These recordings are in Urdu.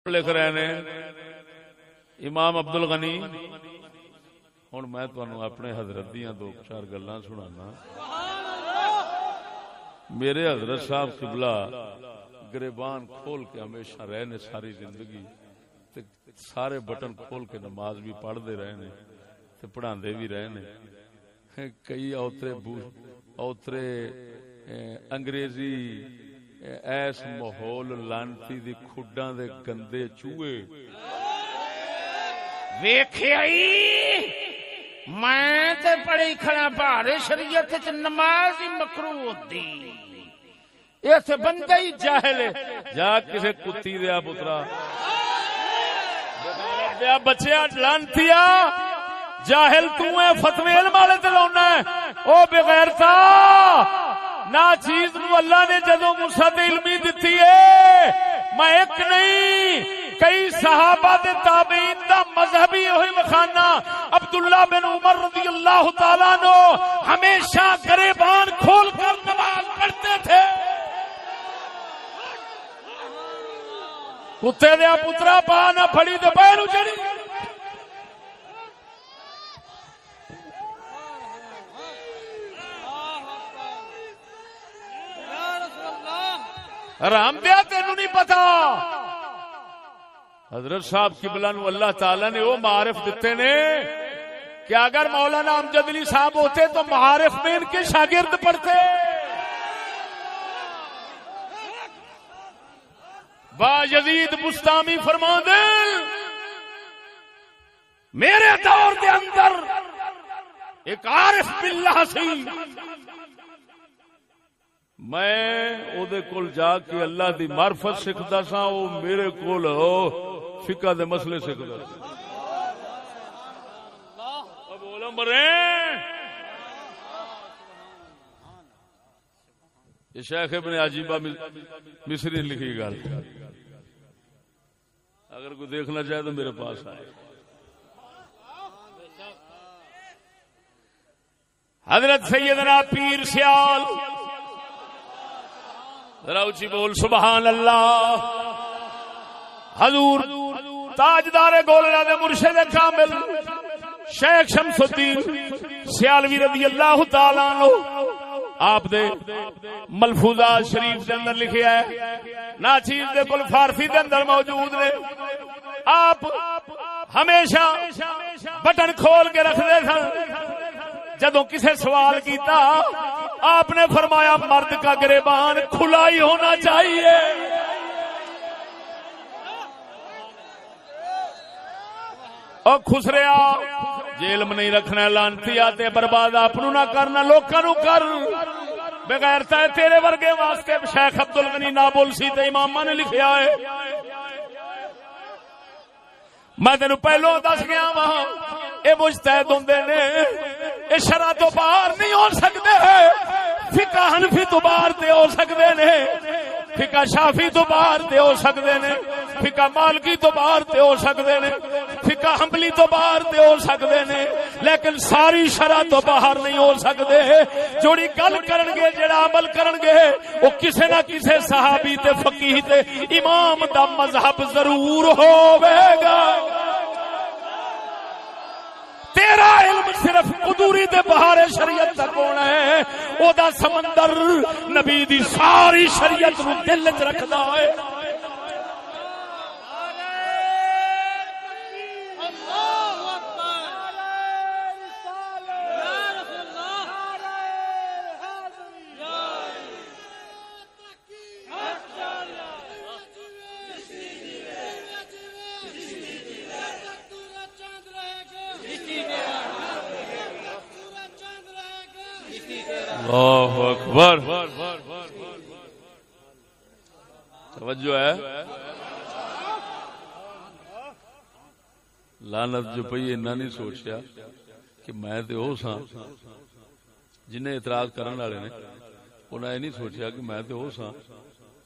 لکھ رہے نے امام عبد الغنی. ہوں میں تمہیں اپنے حضرت دیاں دو چار گلاں سنانا. میرے حضرت صاحب قبلہ گریبان کھول کے ہمیشہ رہے نے ساری زندگی تے سارے بٹن کھول کے نماز بھی پڑھ دے رہے نے تے پڑھا دے بھی رہے نے. کئی اوترے انگریزی ایس ماحول لانتی دی کھڈاں دے گندے چوہے ویکھیائی میں تے پڑھی کھڑا بھارے شریعت وچ نماز ہی مکروہ ہوندی. ایتھے بندہ ہی جاہل ہے. جا کسے کتی دیا پترا دیا بچیا لانتیا جاہل تو ہے فتوی علم والے تے لاونا ہے. او بغیرتا نا چیز نو اللہ نے جدوں موسیٰ علمی دتی ہے میں ایک نہیں کئی صحابہ دے تابعین دا مذہبی ہوئی مخانہ. عبداللہ بن عمر رضی اللہ تعالیٰ نو ہمیشہ گریبان کھول کر نماز پڑھتے تھے. کتے دیا پترا پا نہ پھڑی تے پیر اچڑی. حرام دیا تینوں نہیں پتا. حضرت صاحب قبلہ نو اللہ تعالی نے وہ معارف دیتے نے کہ اگر مولانا امجد علی صاحب ہوتے تو معارف میں ان کے شاگرد پڑھتے. با یزید بستامی فرماندے میرے دور دے اندر ایک عارف باللہ سی میں او دے کول جا کے اللہ دی معرفت سکھدا سا. او میرے کول فقہ دے مسئلے سکھدا سا. اب بولو مرے یہ شیخ ابن عجیبہ مصری لکھی گل اگر کوئی دیکھنا چاہے تو میرے پاس آئے. حضرت سیدنا پیر سیال ذرا اونچی بول سبحان اللہ. حضور تاجدار گولڑا دے مرشد کامل شیخ شمس الدین سیالوی رضی اللہ تعالی عنہ آپ دے ملفوظات شریف دے اندر لکھیا ہے. ناچیز دے کل فارسی دے اندر موجود نے. آپ ہمیشہ بٹن کھول کے رکھ دے سن. جدوں کسے سوال کیتا آپ نے فرمایا مرد کا گریبان کھلا ہی ہونا چاہیے. اور خسریا جے علم نہیں رکھنا لانتی آتے برباد اپنو نہ کرنا لوکاں نو کر. بغیرتا ہے تیرے ورگے واسطے شیخ عبد الغنی نابلسی تے اماماں نے لکھیا ہے. میں تینو پہلو دس گیا وہاں اے مجتہد ہوندے نے اے شرع تو باہر نہیں ہو سکتے. فقہ حنفی تو باہر تے ہو سکتے نے. فقہ شافی تو باہر تے ہو سکتے نے. فقہ مالکی تو باہر تے ہو سکتے نے. فقہ حنبلی تو باہر تے ہو سکتے نے. لیکن ساری شرع تو باہر نہیں ہو سکتے. جوڑی گل کرن گے جڑا عمل کرن گے وہ کسے نہ کسے صحابی تے فقیہ تے امام دا مذہب ضرور ہوے گا. تیرا علم صرف قدوری دے بہار شریعت تک ہونا ہے. او دا سمندر نبی دی ساری شریعت نو دل وچ رکھدا ہے. اللہ اکبر. توجہ ہے. لعنت جو پئی انہاں نہیں سوچیا کہ میں تے او ساں جنہیں اعتراض کرن والے نے. انہاں یہ نہیں سوچیا کہ میں تے او ساں.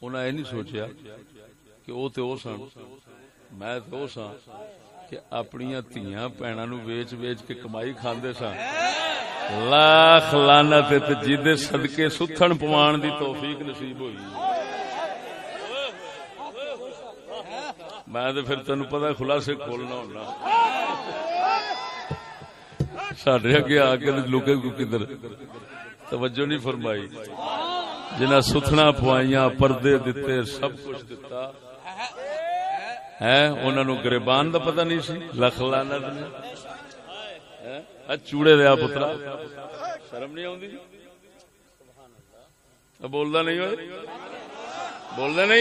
انہاں یہ نہیں سوچیا کہ او تے او سن میں تے او ساں کہ اپنیاں دھیاں بھیناں نو ویچ ویچ کے کمائی کھاندے ساں. لاکھ لعنت تے جدے صدقے ستھن پوان دی توفیق نصیب ہوئی. میں تو پھر تینوں پتا خلاصے کھولنا ہونا ساڈے اگے آ کے لوکے کو کدھر توجہ نہیں فرمائی جنہ ستھنا پوائیاں پردے دیتے سب کچھ دتا ہے انہاں نو گریبان دا پتہ نہیں سی لکھ لعنت نے چوڑے دیا پترا شرم نہیں آوندی بولدا نہیں ہوئے بولدے نہیں